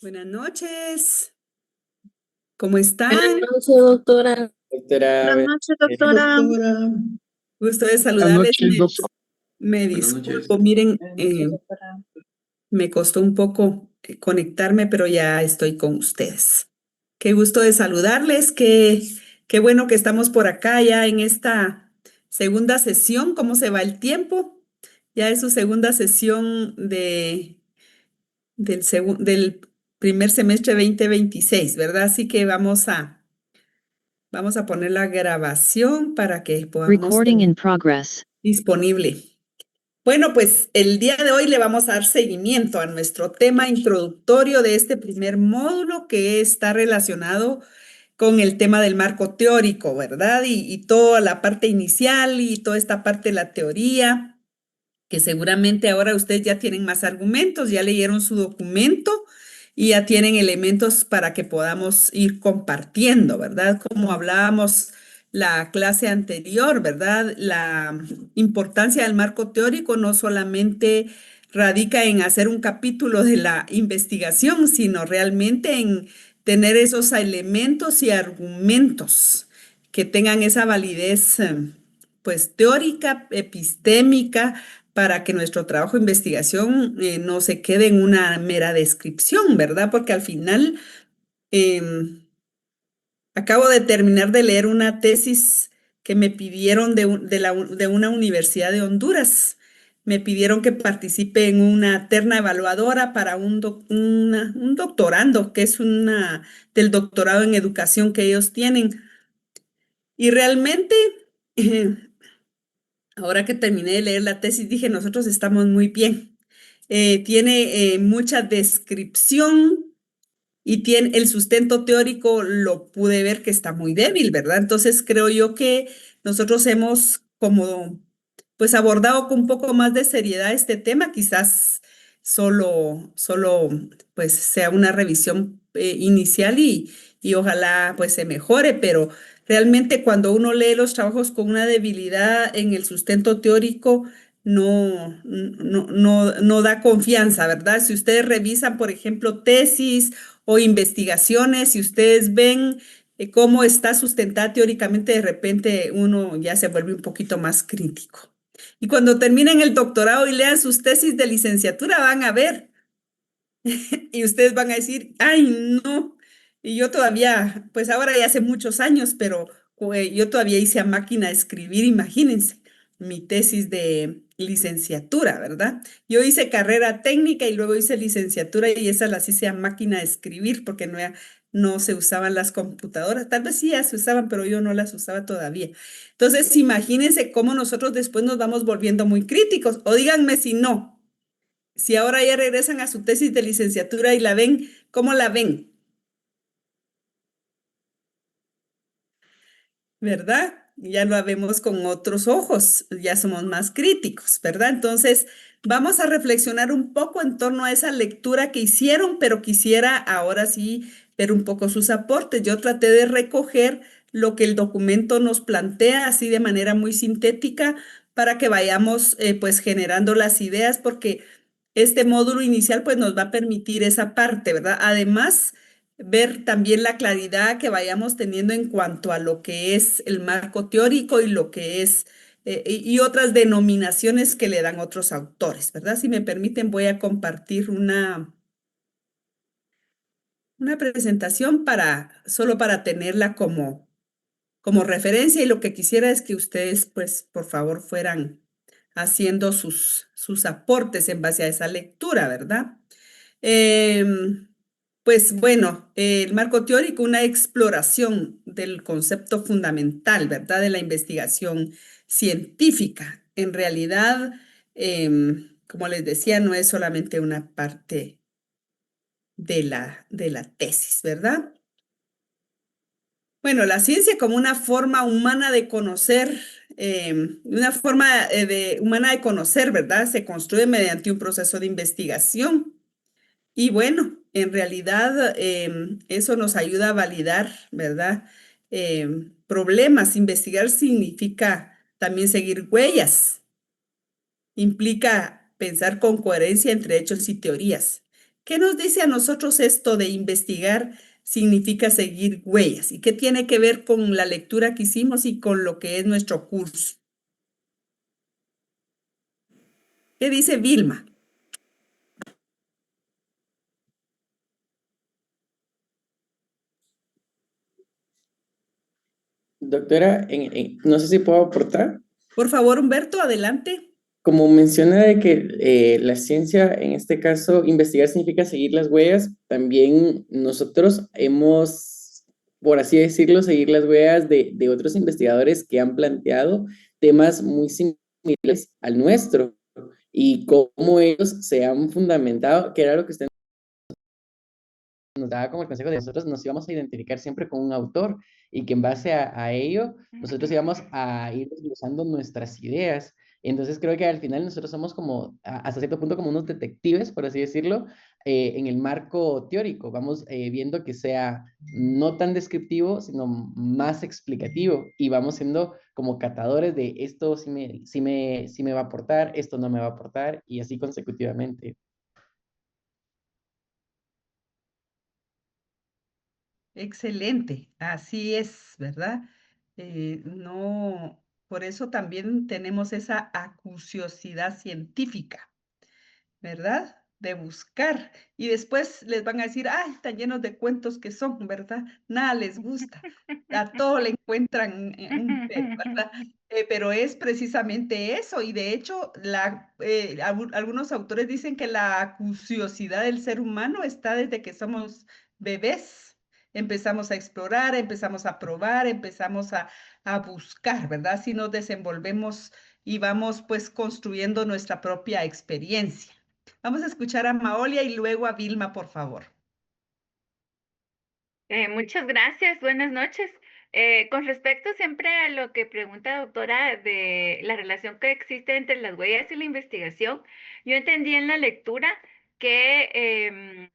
Buenas noches, ¿cómo Buenas están? noches, doctora. Doctora, Buenas noches, doctora. doctora. Gusto de Buenas saludarles. noches, doctor. Me Buenas noches. disculpo, miren, Buenas noches, doctora. me costó un poco conectarme, pero ya estoy con ustedes. Qué gusto de saludarles, qué bueno que estamos por acá ya en esta segunda sesión. ¿Cómo se va el tiempo? Ya es su segunda sesión del primer semestre 2026, ¿verdad? Así que vamos a poner la grabación para que podamos Recording in progress. disponible. Bueno, pues el día de hoy le vamos a dar seguimiento a nuestro tema introductorio de este primer módulo que está relacionado con el tema del marco teórico, ¿verdad? Y toda la parte inicial y toda esta parte de la teoría, que seguramente ahora ustedes ya tienen más argumentos, ya leyeron su documento y ya tienen elementos para que podamos ir compartiendo, ¿verdad? Como hablábamos la clase anterior, ¿verdad? La importancia del marco teórico no solamente radica en hacer un capítulo de la investigación, sino realmente en tener esos elementos y argumentos que tengan esa validez, pues teórica, epistémica, para que nuestro trabajo de investigación no se quede en una mera descripción, ¿verdad? Porque al final acabo de terminar de leer una tesis que me pidieron de una universidad de Honduras. Me pidieron que participe en una terna evaluadora para un doctorando, que es del doctorado en educación que ellos tienen. Y realmente, ahora que terminé de leer la tesis, dije, nosotros estamos muy bien. Tiene mucha descripción y tiene el sustento teórico, lo pude ver que está muy débil, ¿verdad? Entonces creo yo que nosotros hemos como pues abordado con un poco más de seriedad este tema, quizás solo pues sea una revisión inicial y ojalá pues se mejore, pero realmente cuando uno lee los trabajos con una debilidad en el sustento teórico, no da confianza, ¿verdad? Si ustedes revisan, por ejemplo, tesis o investigaciones, si ustedes ven cómo está sustentada teóricamente, de repente uno ya se vuelve un poquito más crítico. Y cuando terminen el doctorado y lean sus tesis de licenciatura, van a ver y ustedes van a decir, ay, no. Y yo todavía, pues ahora ya hace muchos años, pero yo todavía hice a máquina de escribir, imagínense, mi tesis de licenciatura, ¿verdad? Yo hice carrera técnica y luego hice licenciatura y esas las hice a máquina de escribir porque no se usaban las computadoras. Tal vez sí ya se usaban, pero yo no las usaba todavía. Entonces, imagínense cómo nosotros después nos vamos volviendo muy críticos. O díganme si no. Si ahora ya regresan a su tesis de licenciatura y la ven, ¿cómo la ven? ¿Verdad? Ya lo vemos con otros ojos, ya somos más críticos, ¿verdad? Entonces, vamos a reflexionar un poco en torno a esa lectura que hicieron, pero quisiera ahora sí ver un poco sus aportes. Yo traté de recoger lo que el documento nos plantea así de manera muy sintética para que vayamos pues generando las ideas, porque este módulo inicial pues nos va a permitir esa parte, ¿verdad? Además, ver también la claridad que vayamos teniendo en cuanto a lo que es el marco teórico y lo que es y otras denominaciones que le dan otros autores, ¿verdad? Si me permiten, voy a compartir una presentación solo para tenerla como referencia y lo que quisiera es que ustedes, pues, por favor, fueran haciendo sus aportes en base a esa lectura, ¿verdad? Em, pues bueno, el marco teórico, una exploración del concepto fundamental, ¿verdad? De la investigación científica. En realidad, como les decía, no es solamente una parte de la tesis, ¿verdad? Bueno, la ciencia como una forma humana de conocer, una forma humana de conocer, ¿verdad? Se construye mediante un proceso de investigación. Y bueno, en realidad eso nos ayuda a validar, ¿verdad? Problemas. Investigar significa también seguir huellas. Implica pensar con coherencia entre hechos y teorías. ¿Qué nos dice a nosotros esto de investigar significa seguir huellas? ¿Y qué tiene que ver con la lectura que hicimos y con lo que es nuestro curso? ¿Qué dice Vilma? Doctora, no sé si puedo aportar. Por favor, Humberto, adelante. Como menciona de que la ciencia, en este caso, investigar significa seguir las huellas, también nosotros hemos, por así decirlo, seguir las huellas de otros investigadores que han planteado temas muy similares al nuestro y cómo ellos se han fundamentado, que era lo que usted nos daba como el consejo de nosotros nos íbamos a identificar siempre con un autor y que en base a ello nosotros íbamos a ir desglosando nuestras ideas. Entonces creo que al final nosotros somos como, hasta cierto punto, como unos detectives, por así decirlo, en el marco teórico. Vamos viendo que sea no tan descriptivo, sino más explicativo y vamos siendo como catadores de esto sí me va a aportar, esto no me va a aportar y así consecutivamente. Excelente, así es, ¿verdad? No, por eso también tenemos esa acuciosidad científica. ¿Verdad? De buscar. Y después les van a decir, ay, están llenos de cuentos que son, ¿verdad? Nada les gusta. A todo le encuentran un pero, ¿verdad? Pero es precisamente eso. Y de hecho, algunos autores dicen que la curiosidad del ser humano está desde que somos bebés. Empezamos a explorar, empezamos a probar, empezamos a buscar, ¿verdad? Si nos desenvolvemos y vamos pues construyendo nuestra propia experiencia. Vamos a escuchar a Maolia y luego a Vilma, por favor. Muchas gracias, buenas noches. Con respecto siempre a lo que pregunta doctora de la relación que existe entre las huellas y la investigación, yo entendí en la lectura que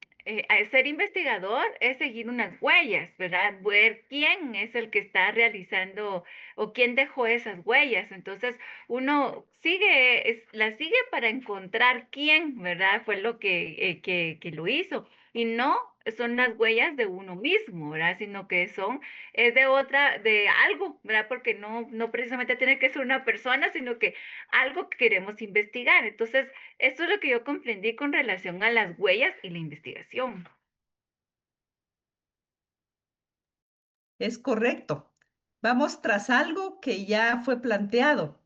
al ser investigador es seguir unas huellas, ¿verdad? Ver quién es el que está realizando o quién dejó esas huellas. Entonces, uno sigue, la sigue para encontrar quién, ¿verdad? Fue lo que lo hizo. Y no son las huellas de uno mismo, ¿verdad? Sino que son, es de otra, de algo, ¿verdad? Porque no precisamente tiene que ser una persona, sino que algo que queremos investigar. Entonces, esto es lo que yo comprendí con relación a las huellas y la investigación. Es correcto. Vamos tras algo que ya fue planteado.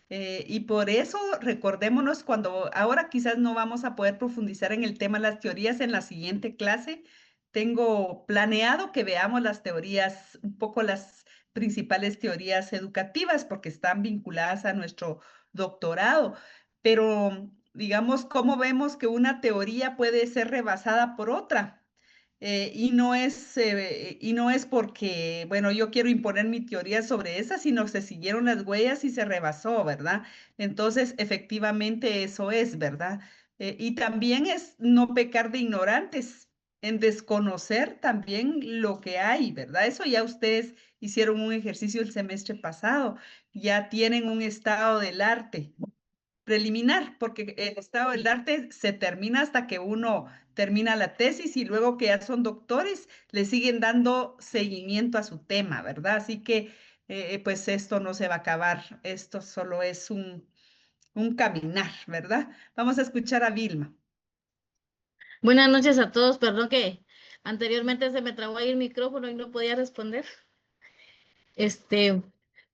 Y por eso recordémonos cuando ahora quizás no vamos a poder profundizar en el tema de las teorías en la siguiente clase. Tengo planeado que veamos las teorías, un poco las principales teorías educativas, porque están vinculadas a nuestro doctorado. Pero digamos, ¿cómo vemos que una teoría puede ser rebasada por otra? Y no es porque, bueno, yo quiero imponer mi teoría sobre esa, sino se siguieron las huellas y se rebasó, ¿verdad? Entonces, efectivamente, eso es, ¿verdad? Y también es no pecar de ignorantes, en desconocer también lo que hay, ¿verdad? Eso ya ustedes hicieron un ejercicio el semestre pasado, ya tienen un estado del arte preliminar, porque el estado del arte se termina hasta que uno termina la tesis y luego que ya son doctores, le siguen dando seguimiento a su tema, ¿verdad? Así que, pues esto no se va a acabar, esto solo es un caminar, ¿verdad? Vamos a escuchar a Vilma. Buenas noches a todos. Perdón que anteriormente se me trabó ahí el micrófono y no podía responder. Este,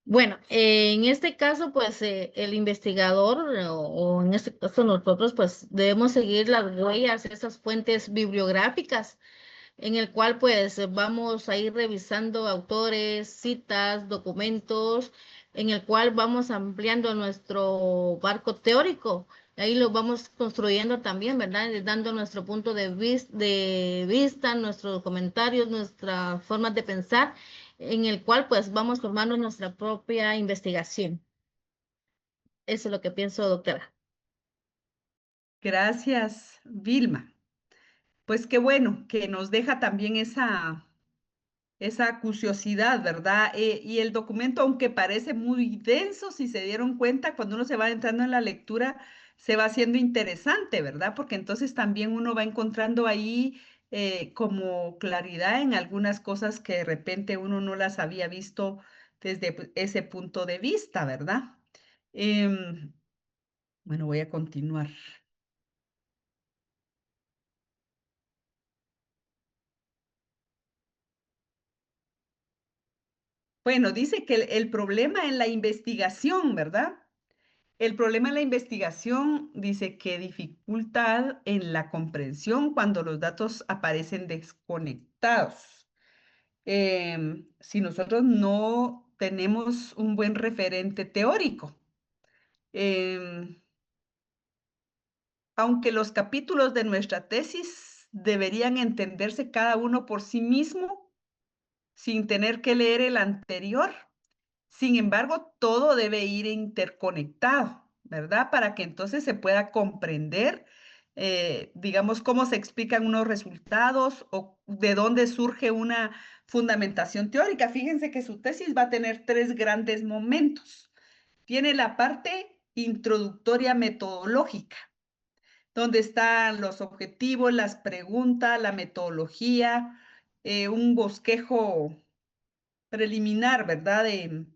bueno, en este caso, pues el investigador o en este caso nosotros, pues debemos seguir las huellas, esas fuentes bibliográficas en el cual pues vamos a ir revisando autores, citas, documentos, en el cual vamos ampliando nuestro marco teórico. Ahí lo vamos construyendo también, ¿verdad? Dando nuestro punto de vista, nuestros comentarios, nuestras formas de pensar, en el cual pues vamos formando nuestra propia investigación. Eso es lo que pienso, doctora. Gracias, Vilma. Pues qué bueno que nos deja también esa acuciosidad, ¿verdad? Y el documento, aunque parece muy denso, si se dieron cuenta, cuando uno se va entrando en la lectura, se va haciendo interesante, ¿verdad? Porque entonces también uno va encontrando ahí como claridad en algunas cosas que de repente uno no las había visto desde ese punto de vista, ¿verdad? Em, bueno, voy a continuar. Bueno, dice que el problema en la investigación, ¿verdad? El problema en la investigación dice que dificultad en la comprensión cuando los datos aparecen desconectados. Si nosotros no tenemos un buen referente teórico. Em, Aunque los capítulos de nuestra tesis deberían entenderse cada uno por sí mismo, sin tener que leer el anterior. Sin embargo, todo debe ir interconectado, ¿verdad? Para que entonces se pueda comprender, digamos, cómo se explican unos resultados o de dónde surge una fundamentación teórica. Fíjense que su tesis va a tener tres grandes momentos. Tiene la parte introductoria metodológica, donde están los objetivos, las preguntas, la metodología, un bosquejo preliminar, ¿verdad? De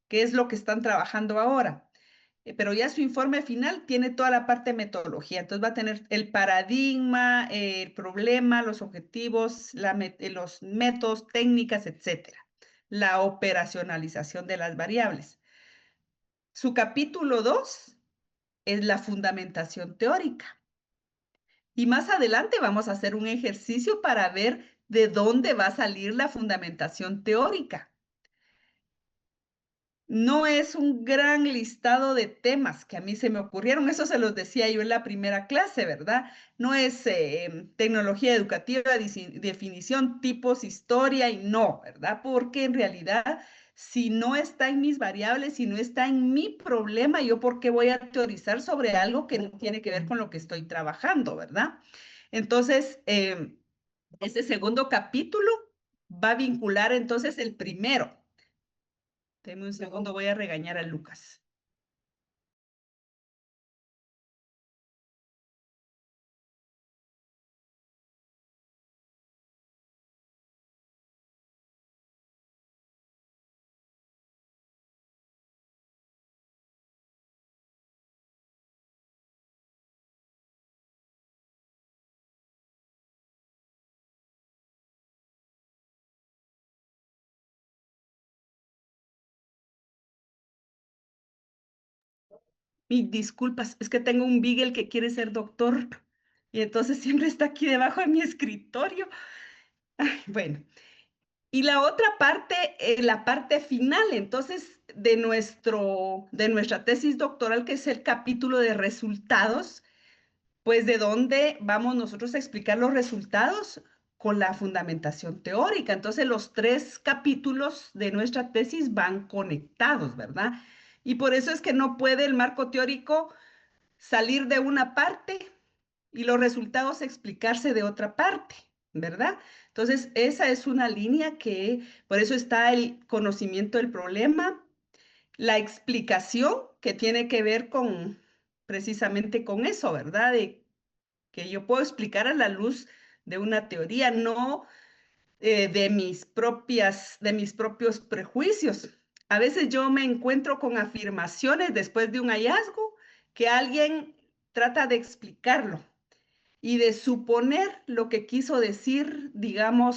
qué es lo que están trabajando ahora. Pero ya su informe final tiene toda la parte de metodología. Entonces va a tener el paradigma, el problema, los objetivos, los métodos, técnicas, etcétera. La operacionalización de las variables. Su capítulo 2 es la fundamentación teórica. Y más adelante vamos a hacer un ejercicio para ver de dónde va a salir la fundamentación teórica. No es un gran listado de temas que a mí se me ocurrieron, eso se los decía yo en la primera clase, ¿verdad? No es tecnología educativa, definición, tipos, historia y no, ¿verdad? Porque en realidad, si no está en mis variables, si no está en mi problema, yo por qué voy a teorizar sobre algo que no tiene que ver con lo que estoy trabajando, ¿verdad? Entonces, ese segundo capítulo va a vincular entonces el primero. Deme un segundo, voy a regañar a Lucas. Mis disculpas, es que tengo un Beagle que quiere ser doctor y entonces siempre está aquí debajo de mi escritorio. Ay, bueno, y la otra parte, la parte final, entonces, de nuestra tesis doctoral, que es el capítulo de resultados, pues de dónde vamos nosotros a explicar los resultados con la fundamentación teórica. Entonces, los tres capítulos de nuestra tesis van conectados, ¿verdad? Y por eso es que no puede el marco teórico salir de una parte y los resultados explicarse de otra parte, ¿verdad? Entonces, esa es una línea que, por eso está el conocimiento del problema, la explicación que tiene que ver con precisamente con eso, ¿verdad? De que yo puedo explicar a la luz de una teoría, no de mis propios prejuicios. A veces yo me encuentro con afirmaciones después de un hallazgo que alguien trata de explicarlo y de suponer lo que quiso decir, digamos,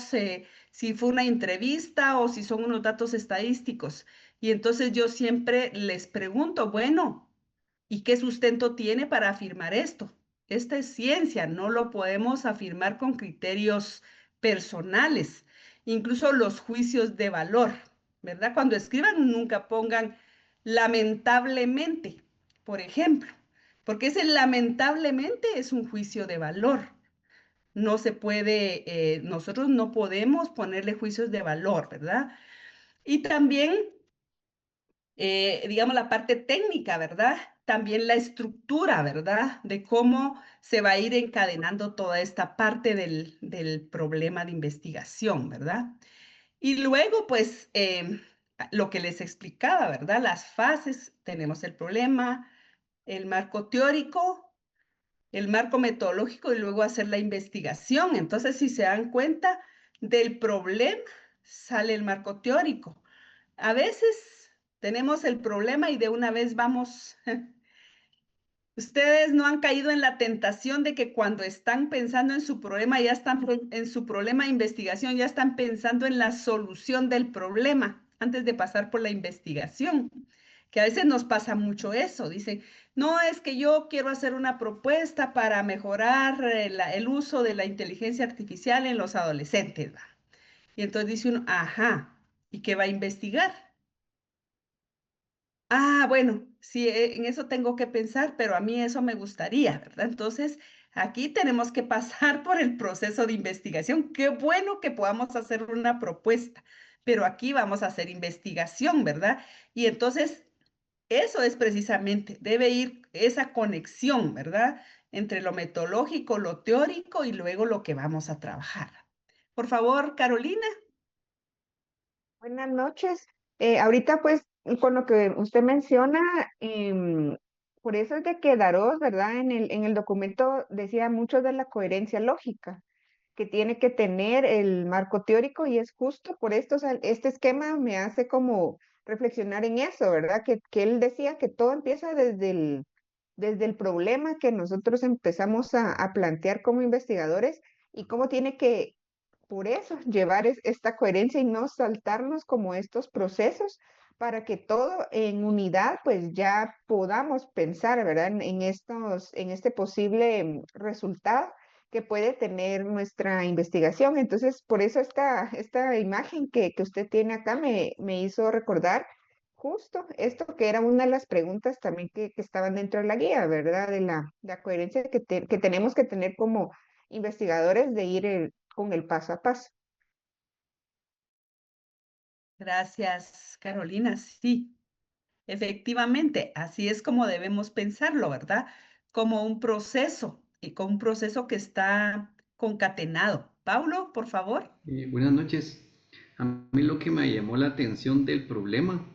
si fue una entrevista o si son unos datos estadísticos. Y entonces yo siempre les pregunto, bueno, ¿y qué sustento tiene para afirmar esto? Esta es ciencia, no lo podemos afirmar con criterios personales, incluso los juicios de valor, ¿verdad? Cuando escriban, nunca pongan lamentablemente, por ejemplo, porque ese lamentablemente es un juicio de valor. No se puede, nosotros no podemos ponerle juicios de valor, ¿verdad? Y también digamos, la parte técnica, ¿verdad? También la estructura, ¿verdad? De cómo se va a ir encadenando toda esta parte del problema de investigación, ¿verdad? Y luego, pues, lo que les explicaba, ¿verdad? Las fases, tenemos el problema, el marco teórico, el marco metodológico y luego hacer la investigación. Entonces, si se dan cuenta del problema, sale el marco teórico. A veces tenemos el problema y de una vez vamos. Ustedes no han caído en la tentación de que cuando están pensando en su problema, ya están en su problema de investigación, ya están pensando en la solución del problema antes de pasar por la investigación. Que a veces nos pasa mucho eso. Dicen, no, es que yo quiero hacer una propuesta para mejorar el uso de la inteligencia artificial en los adolescentes, ¿va? Y entonces dice uno, ajá, ¿y qué va a investigar? Ah, bueno, sí, en eso tengo que pensar, pero a mí eso me gustaría, ¿verdad? Entonces, aquí tenemos que pasar por el proceso de investigación. Qué bueno que podamos hacer una propuesta, pero aquí vamos a hacer investigación, ¿verdad? Y entonces, eso es precisamente, debe ir esa conexión, ¿verdad? Entre lo metodológico, lo teórico y luego lo que vamos a trabajar. Por favor, Carolina. Buenas noches. Ahorita pues con lo que usted menciona, por eso es de que Darós, ¿verdad? En el documento decía mucho de la coherencia lógica que tiene que tener el marco teórico y es justo por esto, o sea, este esquema me hace como reflexionar en eso, ¿verdad? Que él decía que todo empieza desde el problema que nosotros empezamos a plantear como investigadores y cómo tiene que por eso, llevar esta coherencia y no saltarnos como estos procesos para que todo en unidad, pues ya podamos pensar, ¿verdad? En este posible resultado que puede tener nuestra investigación. Entonces, por eso esta imagen que usted tiene acá me hizo recordar justo esto que era una de las preguntas también que estaban dentro de la guía, ¿verdad? De la coherencia que tenemos que tener como investigadores de ir con el paso a paso. Gracias, Carolina. Sí. Efectivamente, así es como debemos pensarlo, ¿verdad? Como un proceso y con un proceso que está concatenado. Paulo, por favor. Buenas noches. A mí lo que me llamó la atención del problema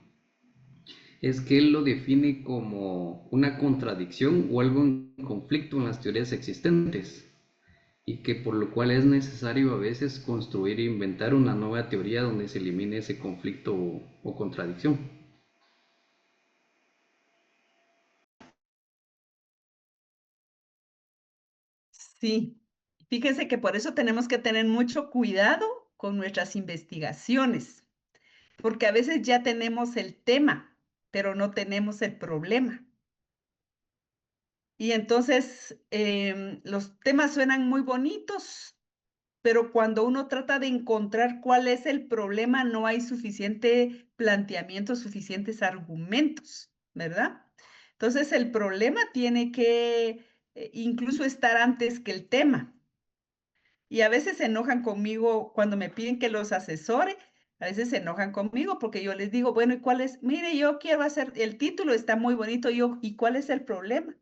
es que él lo define como una contradicción o algo en conflicto en las teorías existentes y que por lo cual es necesario a veces construir e inventar una nueva teoría donde se elimine ese conflicto o contradicción. Sí, fíjense que por eso tenemos que tener mucho cuidado con nuestras investigaciones, porque a veces ya tenemos el tema, pero no tenemos el problema. Y entonces los temas suenan muy bonitos, pero cuando uno trata de encontrar cuál es el problema, no hay suficiente planteamiento, suficientes argumentos, ¿verdad? Entonces el problema tiene que incluso estar antes que el tema. Y a veces se enojan conmigo cuando me piden que los asesore, a veces se enojan conmigo porque yo les digo, bueno, ¿y cuál es? Mire, yo quiero hacer, el título está muy bonito, yo, ¿y cuál es el problema?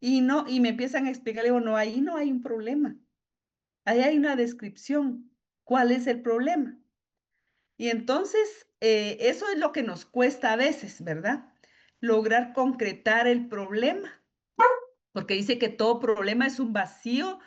Y no, y me empiezan a explicar, le digo, no, ahí no hay un problema. Ahí hay una descripción. ¿Cuál es el problema? Y entonces, eso es lo que nos cuesta a veces, ¿verdad? Lograr concretar el problema, porque dice que todo problema es un vacío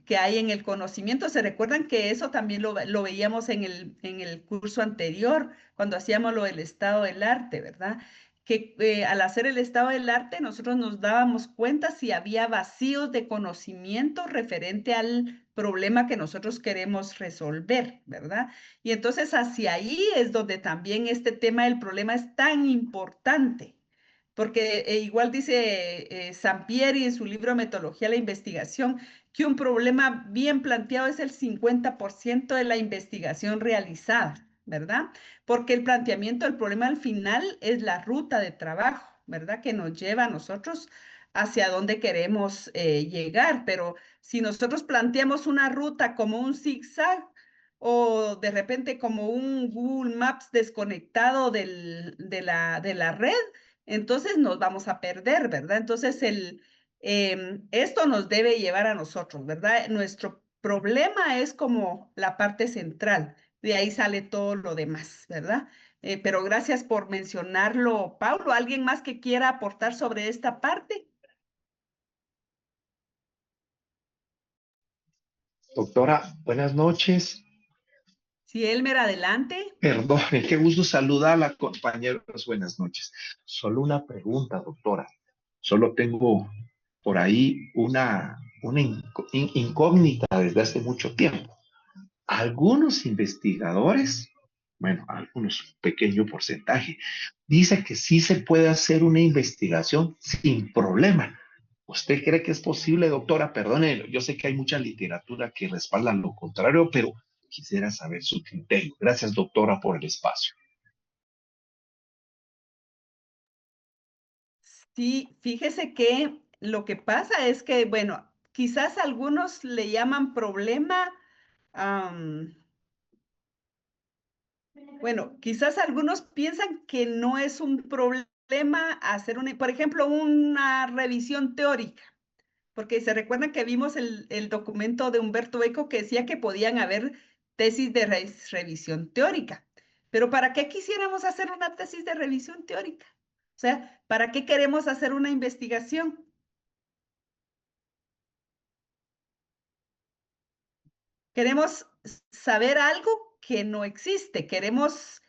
que hay en el conocimiento. ¿Se recuerdan que eso también lo veíamos en el curso anterior, cuando hacíamos lo del estado del arte, ¿verdad? Que al hacer el estado del arte nosotros nos dábamos cuenta si había vacíos de conocimiento referente al problema que nosotros queremos resolver, ¿verdad? Y entonces hacia ahí es donde también este tema del problema es tan importante. Porque igual dice Sampieri en su libro Metodología de la Investigación, que un problema bien planteado es el 50% de la investigación realizada, ¿verdad? Porque el planteamiento del problema al final es la ruta de trabajo, ¿verdad? Que nos lleva a nosotros hacia dónde queremos llegar. Pero si nosotros planteamos una ruta como un zigzag o de repente como un Google Maps desconectado de la red, entonces nos vamos a perder, ¿verdad? Entonces esto nos debe llevar a nosotros, ¿verdad? Nuestro problema es como la parte central, de ahí sale todo lo demás, ¿verdad? Pero gracias por mencionarlo, Paulo. ¿Alguien más que quiera aportar sobre esta parte? Doctora, buenas noches. Sí, Elmer, adelante. Perdone, qué gusto saludarla, compañeros. Buenas noches. Solo una pregunta, doctora. Solo tengo por ahí una incógnita desde hace mucho tiempo. Algunos investigadores, bueno, algunos pequeño porcentaje, dice que sí se puede hacer una investigación sin problema. ¿Usted cree que es posible, doctora? Perdone, yo sé que hay mucha literatura que respalda lo contrario, pero quisiera saber su criterio. Gracias, doctora, por el espacio. Sí, fíjese que lo que pasa es que, bueno, quizás algunos le llaman problema, am, bueno, quizás algunos piensan que no es un problema hacer una, por ejemplo, una revisión teórica, porque se recuerdan que vimos el documento de Humberto Eco que decía que podían haber tesis de revisión teórica. Pero ¿para qué quisiéramos hacer una tesis de revisión teórica? O sea, ¿para qué queremos hacer una investigación? Queremos saber algo que no existe, queremos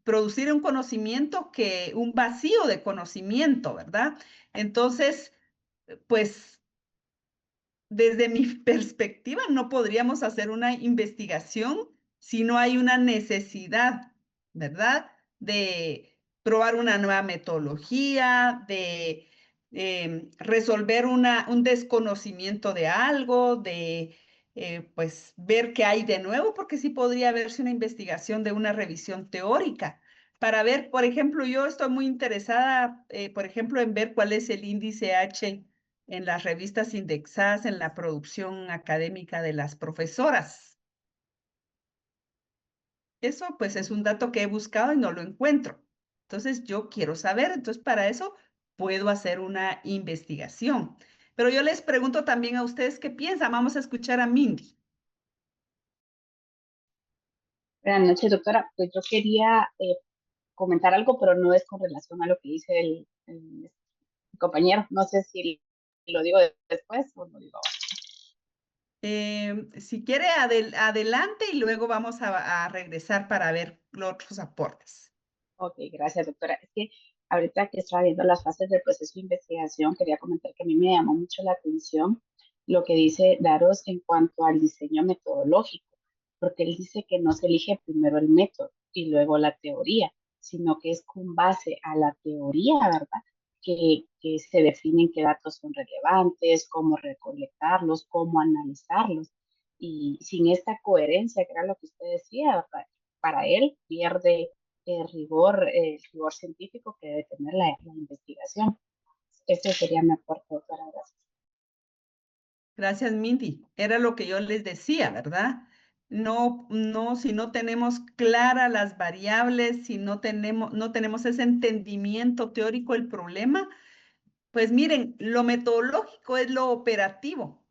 producir un conocimiento un vacío de conocimiento, ¿verdad? Entonces, pues desde mi perspectiva, no podríamos hacer una investigación si no hay una necesidad, ¿verdad? De probar una nueva metodología, de resolver un desconocimiento de algo, de pues ver qué hay de nuevo, porque sí podría verse una investigación de una revisión teórica. Para ver, por ejemplo, yo estoy muy interesada, por ejemplo, en ver cuál es el índice H en las revistas indexadas en la producción académica de las profesoras. Eso pues es un dato que he buscado y no lo encuentro. Entonces yo quiero saber, entonces para eso puedo hacer una investigación. Pero yo les pregunto también a ustedes qué piensan. Vamos a escuchar a Mindy. Buenas noches, doctora. Pues yo quería comentar algo, pero no es con relación a lo que dice el compañero. No sé si lo digo después o lo digo ahora. Si quiere, adelante y luego vamos a regresar para ver los otros aportes. Ok, gracias, doctora. Es que ahorita que estaba viendo las fases del proceso de investigación, quería comentar que a mí me llamó mucho la atención lo que dice Daros en cuanto al diseño metodológico, porque él dice que no se elige primero el método y luego la teoría, sino que es con base a la teoría, ¿verdad? Que se definen qué datos son relevantes, cómo recolectarlos, cómo analizarlos. Y sin esta coherencia, que era lo que usted decía, ¿verdad? Para él pierde el rigor científico que debe tener la investigación. Ese sería mi aporte, doctora. Gracias. Gracias, Mindy. Era lo que yo les decía, ¿verdad? No, no, si no tenemos claras las variables, si no tenemos ese entendimiento teórico del problema, pues miren, lo metodológico es lo operativo.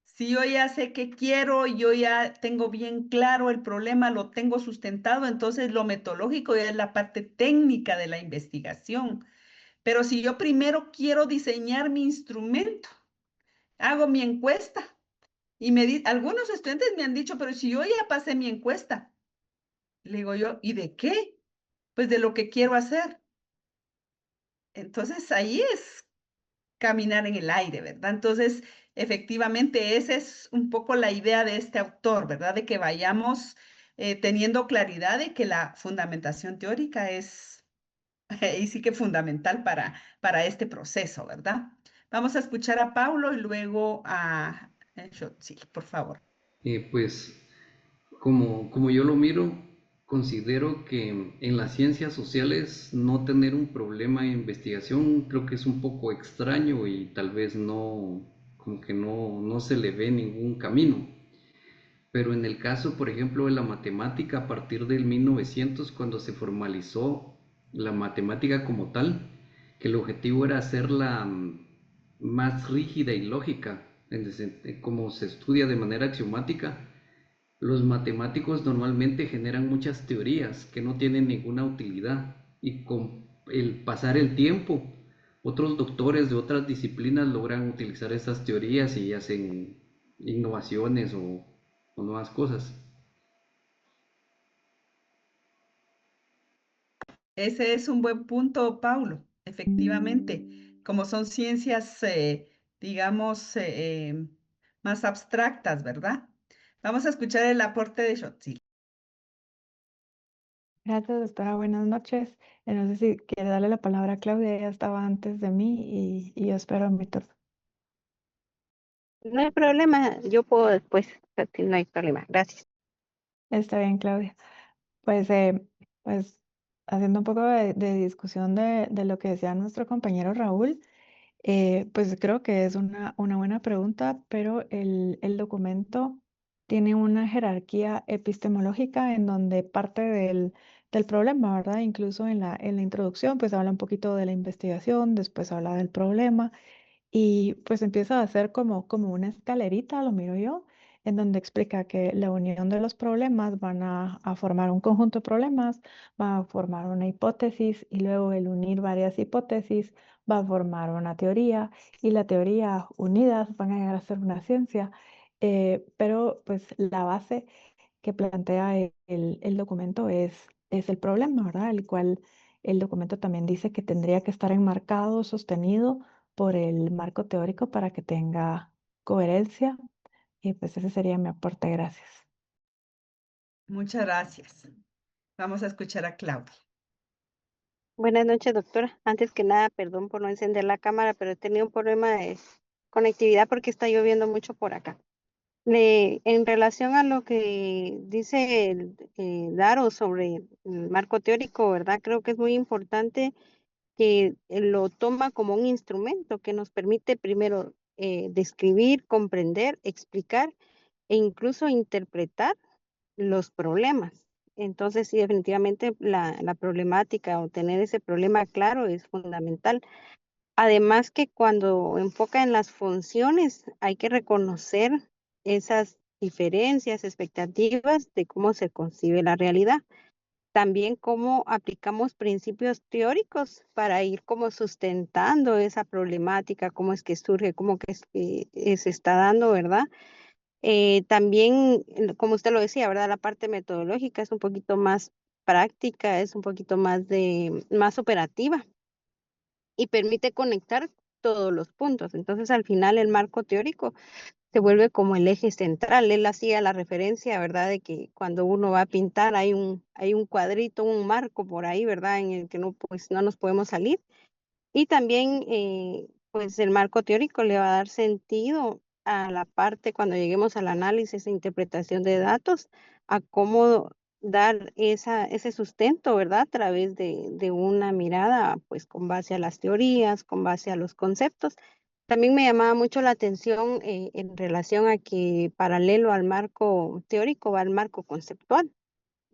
Si yo ya sé qué quiero, yo ya tengo bien claro el problema, lo tengo sustentado, entonces lo metodológico ya es la parte técnica de la investigación. Pero si yo primero quiero diseñar mi instrumento, hago mi encuesta y algunos estudiantes me han dicho, pero si yo ya pasé mi encuesta, le digo yo, ¿y de qué? Pues de lo que quiero hacer. Entonces ahí es caminar en el aire, ¿verdad? Entonces, efectivamente, esa es un poco la idea de este autor, ¿verdad? De que vayamos teniendo claridad de que la fundamentación teórica es, y sí que fundamental para este proceso, ¿verdad? Vamos a escuchar a Paulo y luego a Shotzi, por favor. Pues como yo lo miro, considero que en las ciencias sociales no tener un problema de investigación creo que es un poco extraño y tal vez no, como que no se le ve ningún camino. Pero en el caso, por ejemplo, de la matemática, a partir del 1900, cuando se formalizó la matemática como tal, que el objetivo era hacerla más rígida y lógica, como se estudia de manera axiomática, Los matemáticos normalmente generan muchas teorías que no tienen ninguna utilidad y con el pasar el tiempo, otros doctores de otras disciplinas logran utilizar estas teorías y hacen innovaciones o nuevas cosas. Ese es un buen punto, Paulo. Efectivamente, como son ciencias, digamos, más abstractas, ¿verdad? Vamos a escuchar el aporte de Shotzi. Gracias, doctora. Buenas noches. No sé si quiere darle la palabra a Claudia, ella estaba antes de mí y yo espero mi turno. No hay problema, yo puedo después, no hay problema, gracias. Está bien, Claudia. Pues, pues haciendo un poco de discusión de lo que decía nuestro compañero Raúl, pues creo que es una buena pregunta, pero el documento tiene una jerarquía epistemológica en donde parte del problema, ¿verdad? Incluso en la introducción, pues habla un poquito de la investigación, después habla del problema. Y pues empieza a hacer como una escalerita, lo miro yo, en donde explica que la unión de los problemas van a formar un conjunto de problemas, va a formar una hipótesis y luego el unir varias hipótesis va a formar una teoría y la teoría unidas van a llegar a ser una ciencia. Pero pues la base que plantea el documento es el problema, ¿verdad? El cual el documento también dice que tendría que estar enmarcado, sostenido por el marco teórico para que tenga coherencia. Y pues ese sería mi aporte. Gracias. Muchas gracias. Vamos a escuchar a Claudia. Buenas noches, doctora. Antes que nada, perdón por no encender la cámara, pero he tenido un problema de conectividad porque está lloviendo mucho por acá. En relación a lo que dice Daro sobre el marco teórico, ¿verdad? Creo que es muy importante que lo toma como un instrumento que nos permite primero describir, comprender, explicar e incluso interpretar los problemas. Entonces, sí, definitivamente la problemática o tener ese problema claro es fundamental. Además que cuando enfoca en las funciones, hay que reconocer esas diferencias, expectativas de cómo se concibe la realidad. También cómo aplicamos principios teóricos para ir como sustentando esa problemática, cómo es que surge, cómo que se está dando, ¿verdad? También, como usted lo decía, ¿verdad? La parte metodológica es un poquito más práctica, es un poquito más operativa y permite conectar todos los puntos. Entonces, al final, el marco teórico se vuelve como el eje central. Él hacía la referencia, ¿verdad? De que cuando uno va a pintar hay un cuadrito, un marco por ahí, ¿verdad? En el que no, pues, no nos podemos salir. Y también, pues el marco teórico le va a dar sentido a la parte cuando lleguemos al análisis e interpretación de datos, a cómo dar ese sustento, ¿verdad? A través de una mirada, pues con base a las teorías, con base a los conceptos. También me llamaba mucho la atención en relación a que paralelo al marco teórico va el marco conceptual,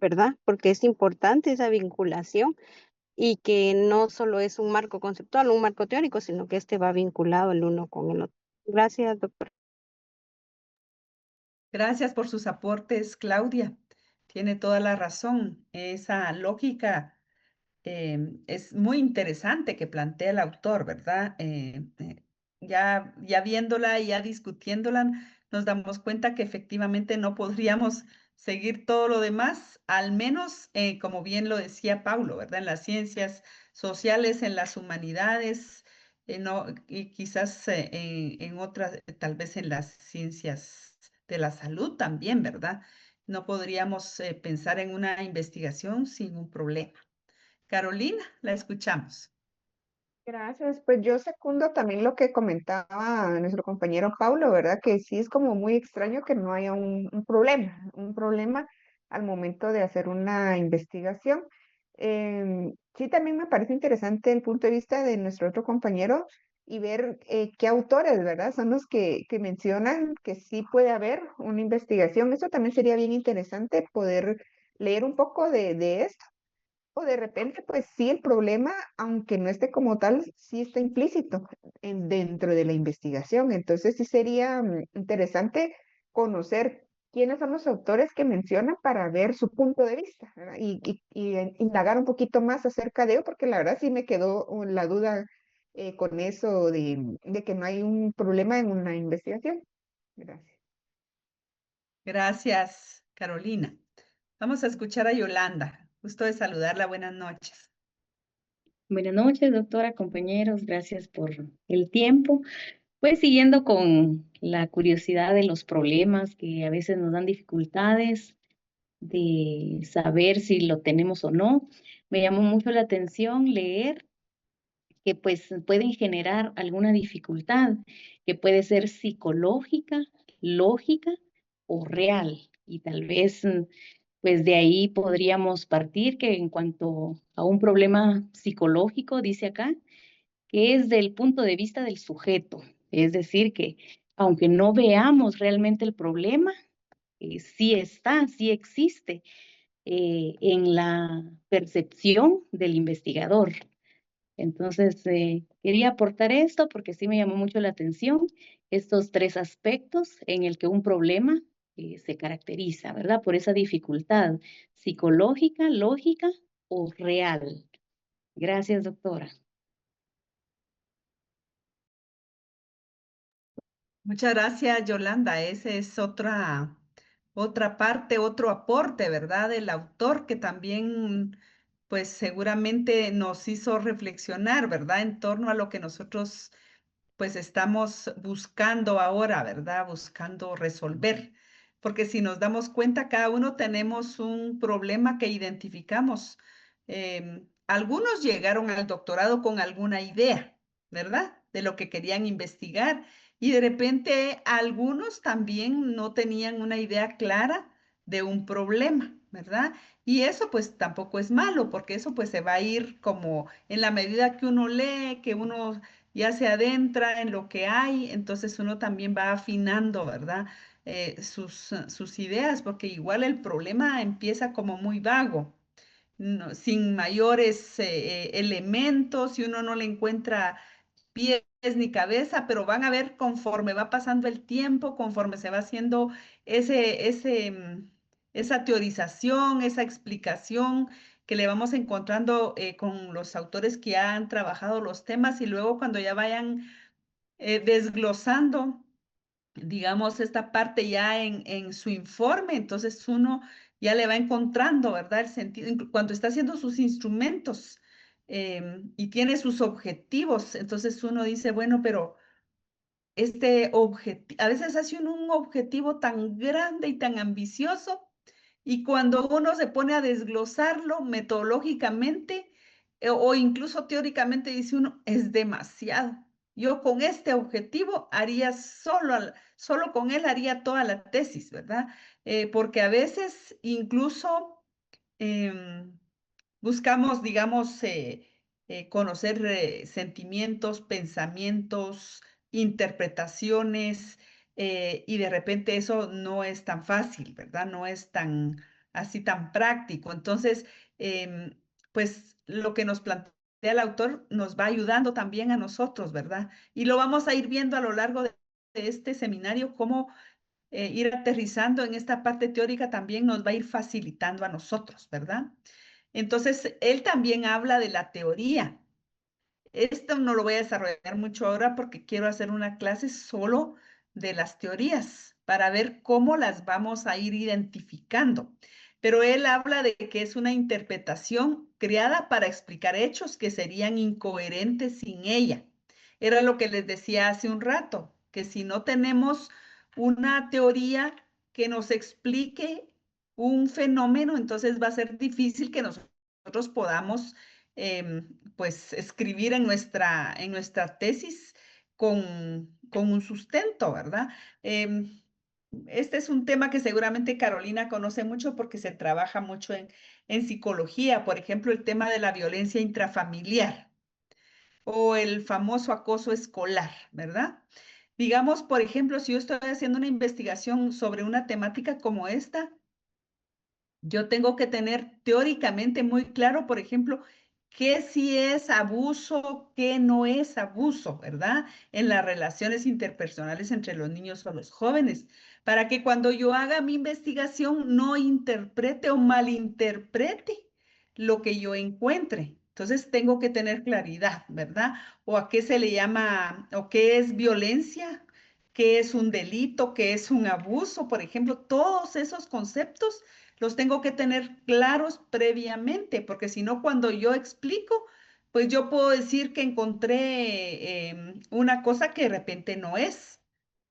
¿verdad? Porque es importante esa vinculación y que no solo es un marco conceptual, un marco teórico, sino que este va vinculado el uno con el otro. Gracias, doctor. Gracias por sus aportes, Claudia. Tiene toda la razón. Esa lógica es muy interesante que plantea el autor, ¿verdad? Ya viéndola y ya discutiéndola, nos damos cuenta que efectivamente no podríamos seguir todo lo demás, al menos, como bien lo decía Paulo, ¿verdad? En las ciencias sociales, en las humanidades, no, y quizás en otras, tal vez en las ciencias de la salud también, ¿verdad? No podríamos pensar en una investigación sin un problema. Carolina, la escuchamos. Gracias, pues yo secundo también lo que comentaba nuestro compañero Paulo, ¿verdad? Que sí es como muy extraño que no haya un problema al momento de hacer una investigación. Sí, también me parece interesante el punto de vista de nuestro otro compañero y ver qué autores, ¿verdad? Son los que mencionan que sí puede haber una investigación. Eso también sería bien interesante poder leer un poco de esto o de repente, pues sí, el problema, aunque no esté como tal, sí está implícito dentro de la investigación. Entonces sí sería interesante conocer quiénes son los autores que mencionan para ver su punto de vista, ¿verdad? Y indagar un poquito más acerca de ello, porque la verdad sí me quedó la duda con eso de que no hay un problema en una investigación. Gracias. Gracias, Carolina. Vamos a escuchar a Yolanda. Gusto de saludarla. Buenas noches. Buenas noches, doctora, compañeros, gracias por el tiempo. Pues siguiendo con la curiosidad de los problemas que a veces nos dan dificultades de saber si lo tenemos o no, me llamó mucho la atención leer que pues pueden generar alguna dificultad, que puede ser psicológica, lógica o real. Y tal vez pues de ahí podríamos partir que en cuanto a un problema psicológico, dice acá, que es del punto de vista del sujeto. Es decir, que aunque no veamos realmente el problema, sí está, sí existe en la percepción del investigador. Entonces, quería aportar esto porque sí me llamó mucho la atención estos tres aspectos en el que un problema se caracteriza, ¿verdad? Por esa dificultad psicológica, lógica o real. Gracias, doctora. Muchas gracias, Yolanda. Ese es otra parte, otro aporte, ¿verdad? Del autor que también, pues seguramente nos hizo reflexionar, ¿verdad? En torno a lo que nosotros, pues estamos buscando ahora, ¿verdad? Buscando resolver. Porque si nos damos cuenta, cada uno tenemos un problema que identificamos. Algunos llegaron al doctorado con alguna idea, ¿verdad? De lo que querían investigar y de repente algunos también no tenían una idea clara de un problema, ¿verdad? Y eso pues tampoco es malo, porque eso pues se va a ir como en la medida que uno lee, que uno ya se adentra en lo que hay, entonces uno también va afinando, ¿verdad? Sus ideas, porque igual el problema empieza como muy vago, sin mayores elementos, y uno no le encuentra pies ni cabeza, pero van a ver conforme va pasando el tiempo, conforme se va haciendo esa teorización, esa explicación que le vamos encontrando con los autores que ya han trabajado los temas y luego cuando ya vayan desglosando, digamos, esta parte ya en su informe, entonces uno ya le va encontrando, ¿verdad? El sentido, cuando está haciendo sus instrumentos y tiene sus objetivos, entonces uno dice, bueno, pero este objetivo, a veces hace uno un objetivo tan grande y tan ambicioso, y cuando uno se pone a desglosarlo metodológicamente o incluso teóricamente, dice uno, es demasiado. Yo con este objetivo haría solo con él haría toda la tesis, ¿verdad? Porque a veces incluso em, buscamos, digamos, conocer sentimientos, pensamientos, interpretaciones, y de repente eso no es tan fácil, ¿verdad? No es tan así tan práctico. Entonces, pues lo que nos plantea el autor nos va ayudando también a nosotros, ¿verdad? Y lo vamos a ir viendo a lo largo de este seminario, cómo ir aterrizando en esta parte teórica también nos va a ir facilitando a nosotros, ¿verdad? Entonces, él también habla de la teoría. Esto no lo voy a desarrollar mucho ahora porque quiero hacer una clase solo de las teorías para ver cómo las vamos a ir identificando. Pero él habla de que es una interpretación creada para explicar hechos que serían incoherentes sin ella. Era lo que les decía hace un rato, que si no tenemos una teoría que nos explique un fenómeno, entonces va a ser difícil que nosotros podamos pues escribir en nuestra tesis con un sustento, ¿verdad? Este es un tema que seguramente Carolina conoce mucho porque se trabaja mucho en psicología, por ejemplo, el tema de la violencia intrafamiliar o el famoso acoso escolar, ¿verdad? Digamos, por ejemplo, si yo estoy haciendo una investigación sobre una temática como esta, yo tengo que tener teóricamente muy claro, por ejemplo, qué sí es abuso, qué no es abuso, ¿verdad? En las relaciones interpersonales entre los niños o los jóvenes, para que cuando yo haga mi investigación no interprete o malinterprete lo que yo encuentre. Entonces tengo que tener claridad, ¿verdad? O a qué se le llama, o qué es violencia, qué es un delito, qué es un abuso, por ejemplo, todos esos conceptos los tengo que tener claros previamente, porque si no, cuando yo explico, pues yo puedo decir que encontré una cosa que de repente no es.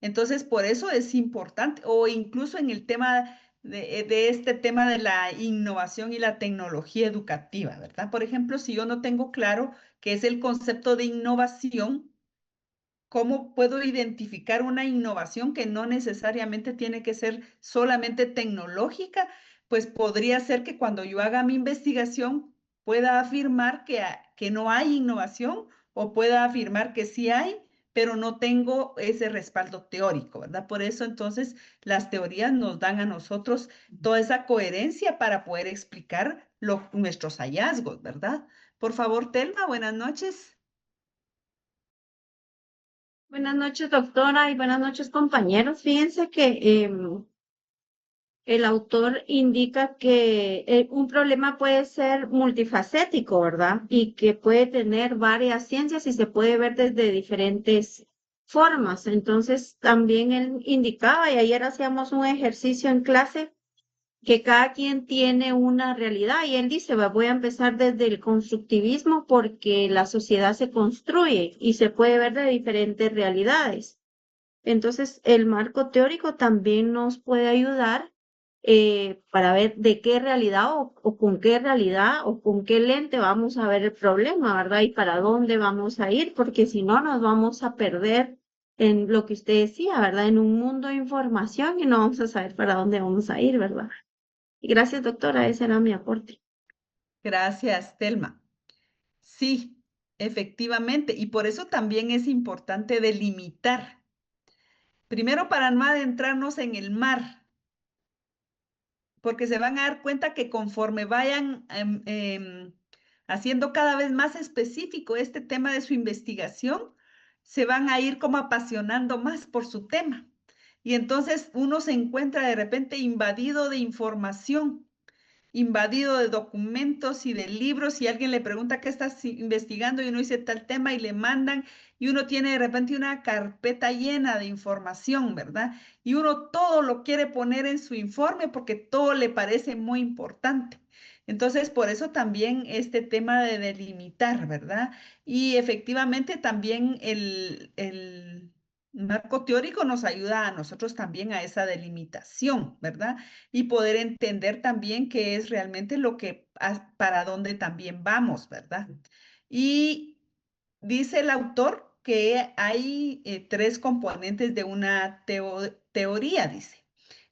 Entonces, por eso es importante, o incluso en el tema de este tema de la innovación y la tecnología educativa, ¿verdad? Por ejemplo, si yo no tengo claro qué es el concepto de innovación, ¿cómo puedo identificar una innovación que no necesariamente tiene que ser solamente tecnológica? Pues podría ser que cuando yo haga mi investigación pueda afirmar que no hay innovación o pueda afirmar que sí hay, pero no tengo ese respaldo teórico, ¿verdad? Por eso entonces las teorías nos dan a nosotros toda esa coherencia para poder explicar nuestros hallazgos, ¿verdad? Por favor, Telma, buenas noches. Buenas noches, doctora, y buenas noches, compañeros. Fíjense que el autor indica que un problema puede ser multifacético, ¿verdad? Y que puede tener varias ciencias y se puede ver desde diferentes formas. Entonces, también él indicaba, y ayer hacíamos un ejercicio en clase, que cada quien tiene una realidad. Y él dice, voy a empezar desde el constructivismo porque la sociedad se construye y se puede ver de diferentes realidades. Entonces, el marco teórico también nos puede ayudar para ver de qué realidad o con qué realidad o con qué lente vamos a ver el problema, ¿verdad? Y para dónde vamos a ir, porque si no nos vamos a perder en lo que usted decía, ¿verdad? En un mundo de información y no vamos a saber para dónde vamos a ir, ¿verdad? Y gracias, doctora, ese era mi aporte. Gracias, Telma. Sí, efectivamente, y por eso también es importante delimitar. Primero, para no adentrarnos en el mar, porque se van a dar cuenta que conforme vayan haciendo cada vez más específico este tema de su investigación, se van a ir como apasionando más por su tema. Y entonces uno se encuentra de repente invadido de información, invadido de documentos y de libros, y alguien le pregunta qué estás investigando y uno dice tal tema y le mandan y uno tiene de repente una carpeta llena de información, ¿verdad? Y uno todo lo quiere poner en su informe porque todo le parece muy importante. Entonces, por eso también este tema de delimitar, ¿verdad? Y efectivamente también el marco teórico nos ayuda a nosotros también a esa delimitación, ¿verdad? Y poder entender también qué es realmente lo que, para dónde también vamos, ¿verdad? Y dice el autor que hay tres componentes de una teoría, dice.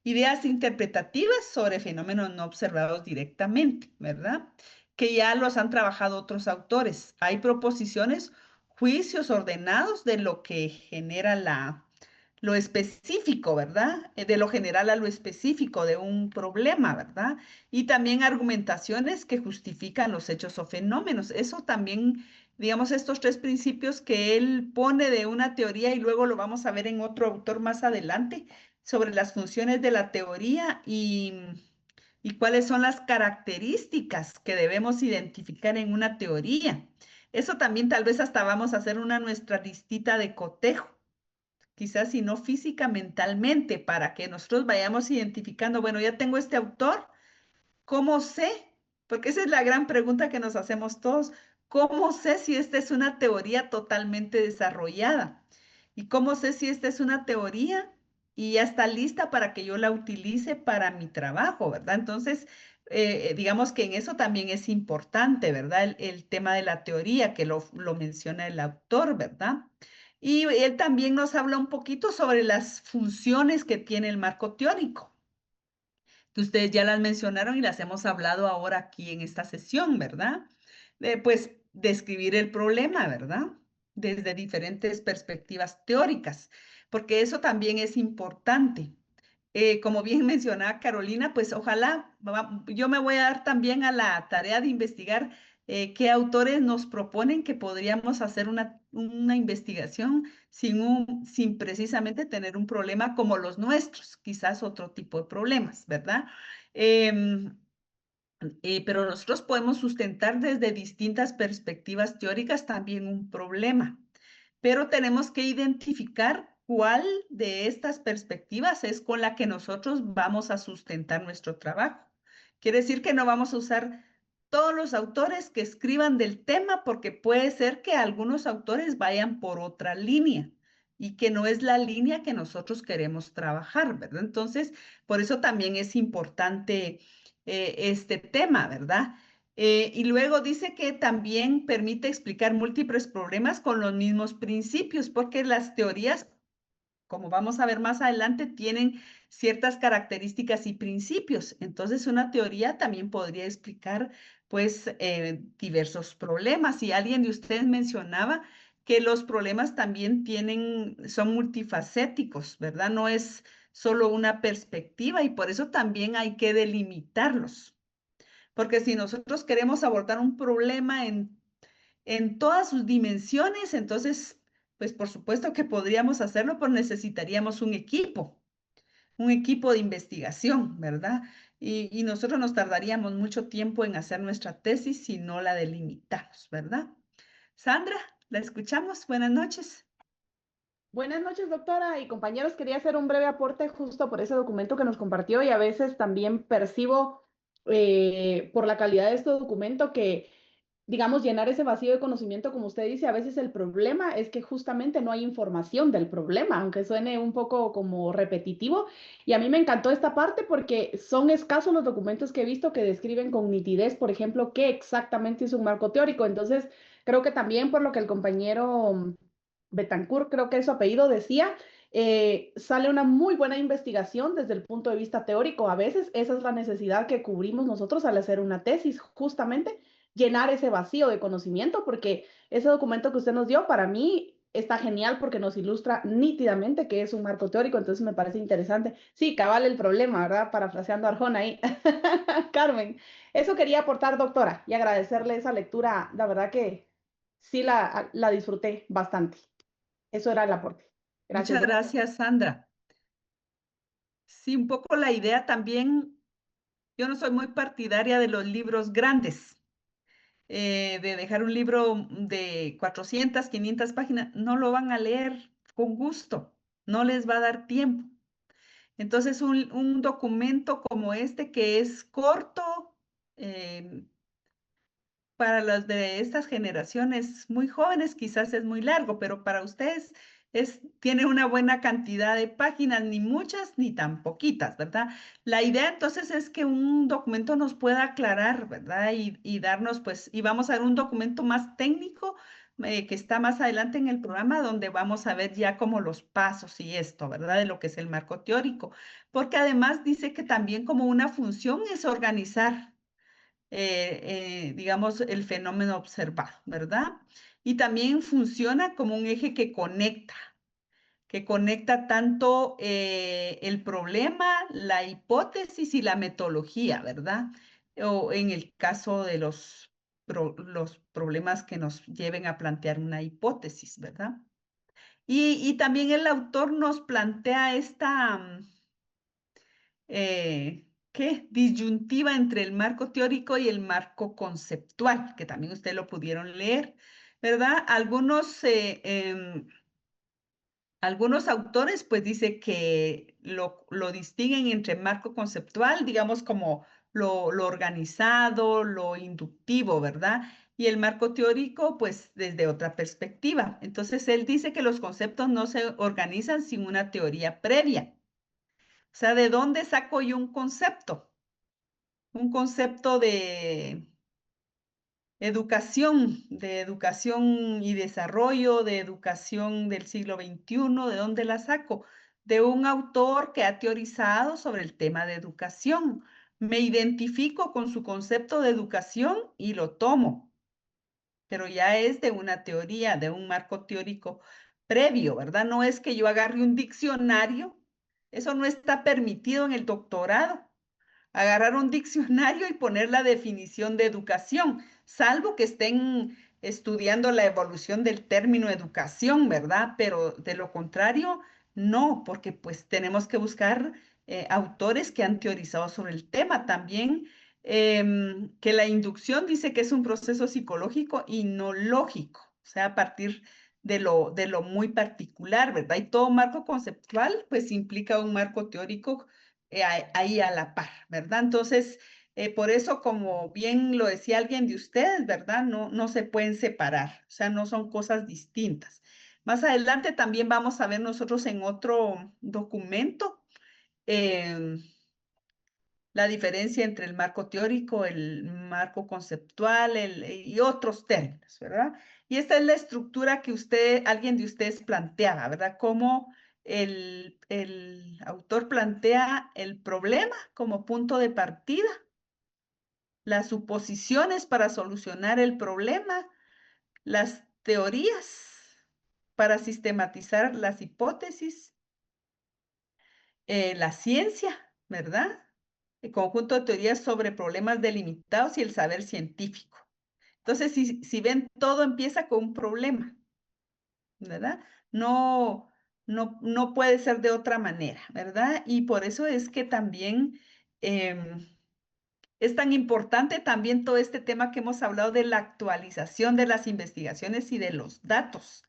Ideas interpretativas sobre fenómenos no observados directamente, ¿verdad? Que ya los han trabajado otros autores. Hay proposiciones, juicios ordenados de lo que genera lo específico, ¿verdad? De lo general a lo específico de un problema, ¿verdad? Y también argumentaciones que justifican los hechos o fenómenos. Eso también, digamos, estos tres principios que él pone de una teoría y luego lo vamos a ver en otro autor más adelante sobre las funciones de la teoría y cuáles son las características que debemos identificar en una teoría. Eso también tal vez hasta vamos a hacer una nuestra listita de cotejo, quizás si no física, mentalmente, para que nosotros vayamos identificando, bueno, ya tengo este autor, ¿cómo sé? Porque esa es la gran pregunta que nos hacemos todos. ¿Cómo sé si esta es una teoría totalmente desarrollada? ¿Y cómo sé si esta es una teoría y ya está lista para que yo la utilice para mi trabajo, ¿verdad? Entonces, digamos que en eso también es importante, ¿verdad? El tema de la teoría que lo menciona el autor, ¿verdad? Y él también nos habla un poquito sobre las funciones que tiene el marco teórico, que ustedes ya las mencionaron y las hemos hablado ahora aquí en esta sesión, ¿verdad? Pues describir el problema, ¿verdad? Desde diferentes perspectivas teóricas, porque eso también es importante. Como bien mencionaba Carolina, pues ojalá yo me voy a dar también a la tarea de investigar qué autores nos proponen que podríamos hacer una investigación sin precisamente tener un problema como los nuestros, quizás otro tipo de problemas, ¿verdad? Em, pero nosotros podemos sustentar desde distintas perspectivas teóricas también un problema, pero tenemos que identificar cuál de estas perspectivas es con la que nosotros vamos a sustentar nuestro trabajo. Quiere decir que no vamos a usar todos los autores que escriban del tema porque puede ser que algunos autores vayan por otra línea y que no es la línea que nosotros queremos trabajar, ¿verdad? Entonces, por eso también es importante este tema, ¿verdad? Y luego dice que también permite explicar múltiples problemas con los mismos principios, porque las teorías, como vamos a ver más adelante, tienen ciertas características y principios. Entonces, una teoría también podría explicar, pues, diversos problemas. Y alguien de ustedes mencionaba que los problemas también son multifacéticos, ¿verdad? No es solo una perspectiva y por eso también hay que delimitarlos. Porque si nosotros queremos abordar un problema en todas sus dimensiones, entonces, pues por supuesto que podríamos hacerlo, pero necesitaríamos un equipo de investigación, ¿verdad? Y nosotros nos tardaríamos mucho tiempo en hacer nuestra tesis si no la delimitamos, ¿verdad? Sandra, la escuchamos. Buenas noches. Buenas noches, doctora y compañeros. Quería hacer un breve aporte justo por ese documento que nos compartió y a veces también percibo por la calidad de este documento que, digamos, llenar ese vacío de conocimiento, como usted dice, a veces el problema es que justamente no hay información del problema, aunque suene un poco como repetitivo. Y a mí me encantó esta parte porque son escasos los documentos que he visto que describen con nitidez, por ejemplo, qué exactamente es un marco teórico. Entonces, creo que también por lo que el compañero Betancourt, creo que es su apellido, decía, sale una muy buena investigación desde el punto de vista teórico. A veces esa es la necesidad que cubrimos nosotros al hacer una tesis, justamente llenar ese vacío de conocimiento, porque ese documento que usted nos dio para mí está genial porque nos ilustra nítidamente que es un marco teórico, entonces me parece interesante. Sí, cabal el problema, ¿verdad? Parafraseando a Arjona ahí. Carmen, eso quería aportar, doctora, y agradecerle esa lectura, la verdad que sí la disfruté bastante. Eso era el aporte. Gracias. Muchas gracias, Sandra. Sí, un poco la idea también, yo no soy muy partidaria de los libros grandes, de dejar un libro de 400, 500 páginas, no lo van a leer con gusto, no les va a dar tiempo. Entonces, un documento como este que es corto, eh, para las de estas generaciones muy jóvenes quizás es muy largo, pero para ustedes tiene una buena cantidad de páginas, ni muchas ni tan poquitas, ¿verdad? La idea entonces es que un documento nos pueda aclarar, ¿verdad? Y darnos, pues, y vamos a ver un documento más técnico que está más adelante en el programa, donde vamos a ver ya como los pasos y esto, ¿verdad? De lo que es el marco teórico, porque además dice que también como una función es organizar digamos, el fenómeno observado, ¿verdad? Y también funciona como un eje que conecta tanto el problema, la hipótesis y la metodología, ¿verdad? O en el caso de los problemas que nos lleven a plantear una hipótesis, ¿verdad? Y también el autor nos plantea esta ¿qué? Disyuntiva entre el marco teórico y el marco conceptual, que también ustedes lo pudieron leer, ¿verdad? Algunos autores pues dice que lo distinguen entre marco conceptual, digamos como lo organizado, lo inductivo, ¿verdad? Y el marco teórico pues desde otra perspectiva. Entonces él dice que los conceptos no se organizan sin una teoría previa. O sea, ¿de dónde saco yo un concepto? Un concepto de educación y desarrollo, de educación del siglo XXI, ¿de dónde la saco? De un autor que ha teorizado sobre el tema de educación. Me identifico con su concepto de educación y lo tomo, pero ya es de una teoría, de un marco teórico previo, ¿verdad? No es que yo agarre un diccionario, eso no está permitido en el doctorado agarrar un diccionario y poner la definición de educación. salvo que estén estudiando la evolución del término educación, ¿verdad? Pero de lo contrario, no, porque pues tenemos que buscar autores que han teorizado sobre el tema. También que la inducción dice que es un proceso psicológico y no lógico, o sea, a partir de lo muy particular, ¿verdad? Y todo marco conceptual, pues implica un marco teórico ahí a la par, ¿verdad? Entonces, por eso, como bien lo decía alguien de ustedes, ¿verdad? No se pueden separar, o sea, no son cosas distintas. Más adelante también vamos a ver nosotros en otro documento la diferencia entre el marco teórico, el marco conceptual y otros términos, ¿verdad? Y esta es la estructura que alguien de ustedes planteaba, ¿verdad? Cómo el autor plantea el problema como punto de partida, las suposiciones para solucionar el problema, las teorías para sistematizar las hipótesis, la ciencia, ¿verdad? El conjunto de teorías sobre problemas delimitados y el saber científico. Entonces, si ven, todo empieza con un problema, ¿verdad? No puede ser de otra manera, ¿verdad? Y por eso es que también es tan importante también todo este tema que hemos hablado de la actualización de las investigaciones y de los datos,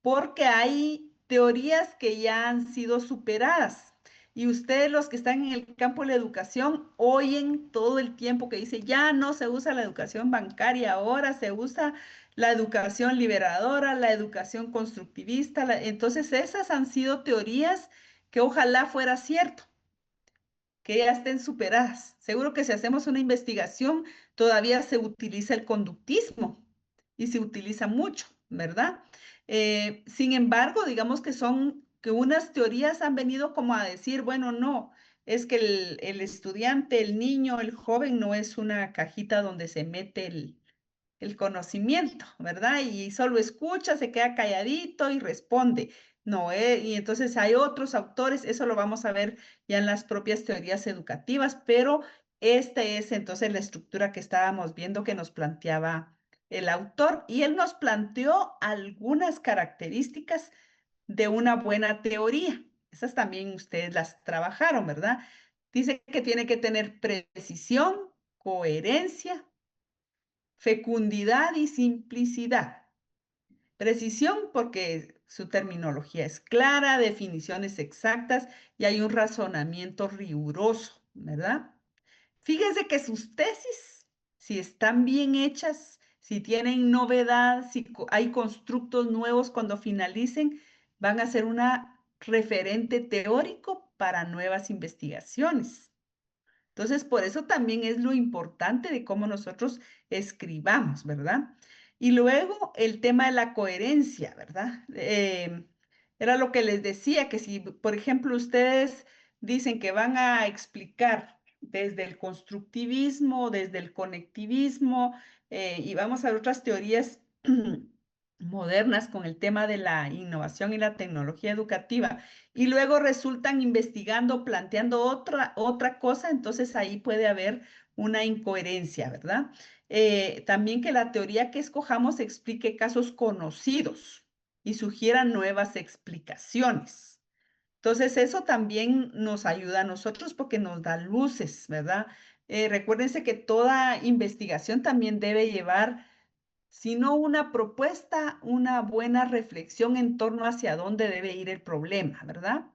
porque hay teorías que ya han sido superadas. Y ustedes los que están en el campo de la educación oyen todo el tiempo que dice, ya no se usa la educación bancaria, ahora se usa la educación liberadora, la educación constructivista. Entonces esas han sido teorías que ojalá fuera cierto, que ya estén superadas. Seguro que si hacemos una investigación, todavía se utiliza el conductismo y se utiliza mucho, ¿verdad? Sin embargo, digamos que unas teorías han venido como a decir, bueno, no, es que el estudiante, el niño, el joven no es una cajita donde se mete el conocimiento, ¿verdad? Y solo escucha, se queda calladito y responde. No, y entonces hay otros autores, eso lo vamos a ver ya en las propias teorías educativas, pero esta es entonces la estructura que estábamos viendo que nos planteaba el autor y él nos planteó algunas características de una buena teoría. Esas también ustedes las trabajaron, ¿verdad? Dice que tiene que tener precisión, coherencia, fecundidad y simplicidad. Precisión porque su terminología es clara, definiciones exactas y hay un razonamiento riguroso, ¿verdad? Fíjense que sus tesis, si están bien hechas, si tienen novedad, si hay constructos nuevos cuando finalicen, van a ser una referente teórico para nuevas investigaciones. Entonces, por eso también es lo importante de cómo nosotros escribamos, ¿verdad? Y luego el tema de la coherencia, ¿verdad? Era lo que les decía, que si, por ejemplo, ustedes dicen que van a explicar desde el constructivismo, desde el conectivismo, y vamos a ver otras teorías modernas con el tema de la innovación y la tecnología educativa, y luego resultan investigando, planteando otra cosa, entonces ahí puede haber una incoherencia, ¿verdad? También que la teoría que escojamos explique casos conocidos y sugiera nuevas explicaciones. Entonces, eso también nos ayuda a nosotros porque nos da luces, ¿verdad? Recuérdense que toda investigación también debe llevar sino una propuesta, una buena reflexión en torno hacia dónde debe ir el problema, ¿verdad?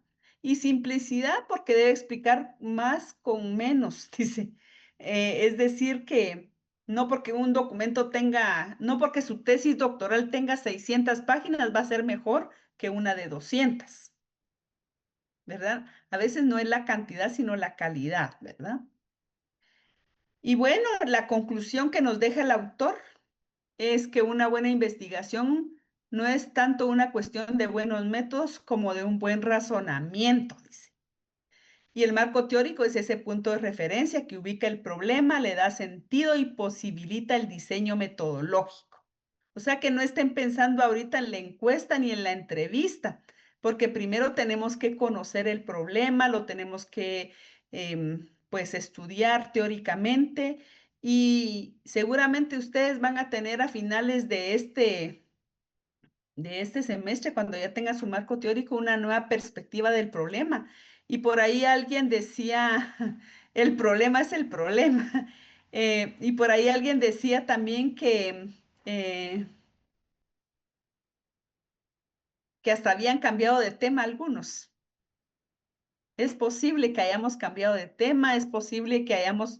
Y simplicidad porque debe explicar más con menos, dice. Es decir, que no porque un documento no porque su tesis doctoral tenga 600 páginas, va a ser mejor que una de 200, ¿verdad? A veces no es la cantidad, sino la calidad, ¿verdad? Y bueno, la conclusión que nos deja el autor es que una buena investigación no es tanto una cuestión de buenos métodos como de un buen razonamiento, dice. Y el marco teórico es ese punto de referencia que ubica el problema, le da sentido y posibilita el diseño metodológico. O sea que no estén pensando ahorita en la encuesta ni en la entrevista, porque primero tenemos que conocer el problema, lo tenemos que pues estudiar teóricamente Y seguramente ustedes van a tener a finales de este semestre, cuando ya tenga su marco teórico, una nueva perspectiva del problema. Y por ahí alguien decía, el problema es el problema. Y por ahí alguien decía también eh, que hasta habían cambiado de tema algunos. Es posible que hayamos cambiado de tema, es posible que hayamos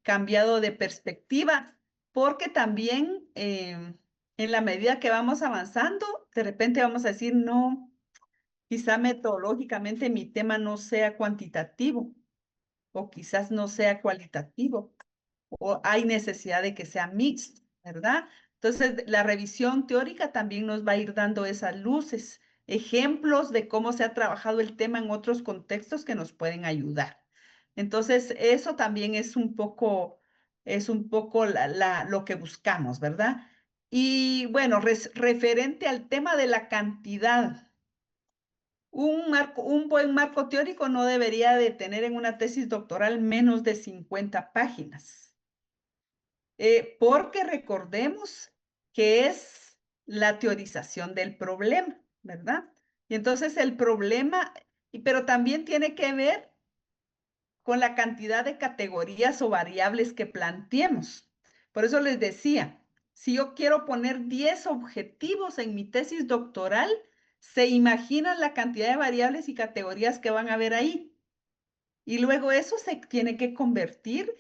cambiado de perspectiva, porque también en la medida que vamos avanzando, de repente vamos a decir, no, quizá metodológicamente mi tema no sea cuantitativo o quizás no sea cualitativo o hay necesidad de que sea mixto, ¿verdad? Entonces, la revisión teórica también nos va a ir dando esas luces, ejemplos de cómo se ha trabajado el tema en otros contextos que nos pueden ayudar. Entonces, eso también es un poco lo que buscamos, ¿verdad? Y bueno, referente al tema de la cantidad, un buen marco teórico no debería de tener en una tesis doctoral menos de 50 páginas. Porque recordemos que es la teorización del problema, ¿verdad? Y entonces el problema, pero también tiene que ver con la cantidad de categorías o variables que planteemos. Por eso les decía, si yo quiero poner 10 objetivos en mi tesis doctoral, se imaginan la cantidad de variables y categorías que van a haber ahí. Y luego eso se tiene que convertir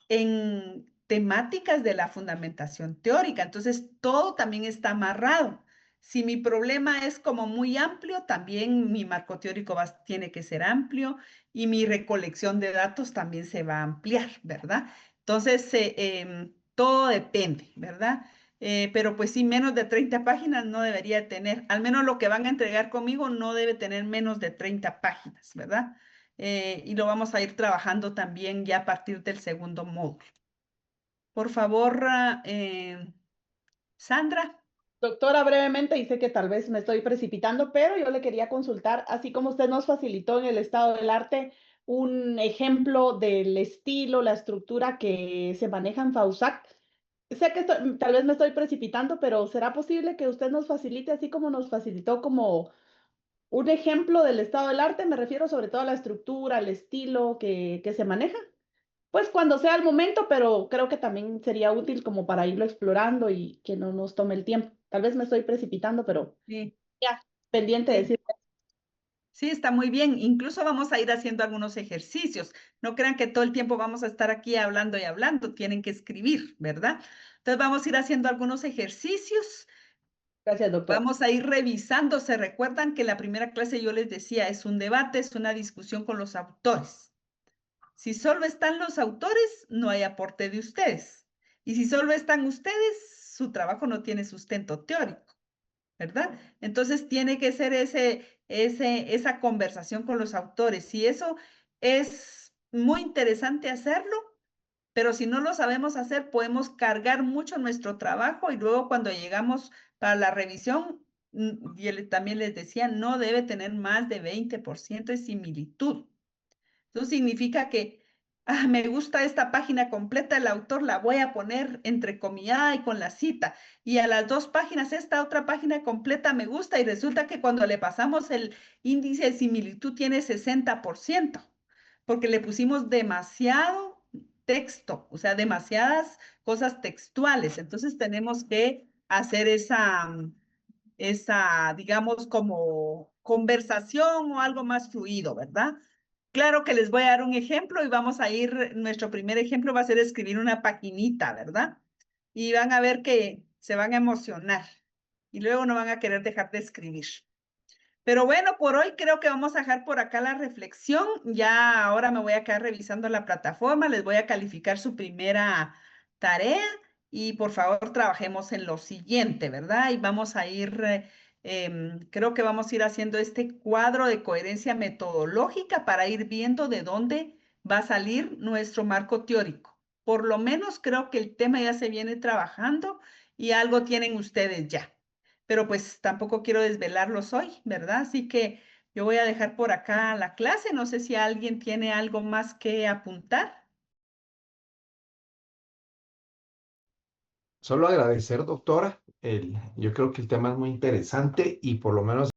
en temáticas de la fundamentación teórica. Entonces, todo también está amarrado. Si mi problema es como muy amplio, también mi marco teórico tiene que ser amplio y mi recolección de datos también se va a ampliar, ¿verdad? Entonces, todo depende, ¿verdad? Pero pues sí, menos de 30 páginas no debería tener, al menos lo que van a entregar conmigo no debe tener menos de 30 páginas, ¿verdad? Y lo vamos a ir trabajando también ya a partir del segundo módulo. Por favor, Sandra. Doctora, brevemente, y sé que tal vez me estoy precipitando, pero yo le quería consultar, así como usted nos facilitó en el estado del arte un ejemplo del estilo, la estructura que se maneja en FAUSAC. Sé que tal vez me estoy precipitando, pero ¿será posible que usted nos facilite, así como nos facilitó como un ejemplo del estado del arte? Me refiero sobre todo a la estructura, el estilo que se maneja. Pues cuando sea el momento, pero creo que también sería útil como para irlo explorando y que no nos tome el tiempo. Tal vez me estoy precipitando, pero Sí, ya, pendiente de sí. decir. Sí, está muy bien. Incluso vamos a ir haciendo algunos ejercicios. No crean que todo el tiempo vamos a estar aquí hablando y hablando. Tienen que escribir, ¿verdad? Entonces vamos a ir haciendo algunos ejercicios. Gracias, doctor. Vamos a ir revisando. Se recuerdan que la primera clase yo les decía, es un debate, es una discusión con los autores. Si solo están los autores, no hay aporte de ustedes. Y si solo están ustedes, su trabajo no tiene sustento teórico, ¿verdad? Entonces tiene que ser esa conversación con los autores. Y eso es muy interesante hacerlo, pero si no lo sabemos hacer, podemos cargar mucho nuestro trabajo y luego cuando llegamos para la revisión, y también les decía, no debe tener más de 20% de similitud. Eso significa que me gusta esta página completa del autor, la voy a poner entrecomillada y con la cita. Y a las 2 páginas, esta otra página completa me gusta y resulta que cuando le pasamos el índice de similitud tiene 60%, porque le pusimos demasiado texto, o sea, demasiadas cosas textuales. Entonces tenemos que hacer esa, digamos, como conversación o algo más fluido, ¿verdad? Claro que les voy a dar un ejemplo y vamos a ir, nuestro primer ejemplo va a ser escribir una paginita, ¿verdad? Y van a ver que se van a emocionar y luego no van a querer dejar de escribir. Pero bueno, por hoy creo que vamos a dejar por acá la reflexión. Ya ahora me voy a quedar revisando la plataforma, les voy a calificar su primera tarea y por favor trabajemos en lo siguiente, ¿verdad? Y vamos a ir, creo que vamos a ir haciendo este cuadro de coherencia metodológica para ir viendo de dónde va a salir nuestro marco teórico. Por lo menos creo que el tema ya se viene trabajando y algo tienen ustedes ya, pero pues tampoco quiero desvelarlos hoy, ¿verdad? Así que yo voy a dejar por acá la clase. No sé si alguien tiene algo más que apuntar. Solo agradecer, doctora. Yo creo que el tema es muy interesante y por lo menos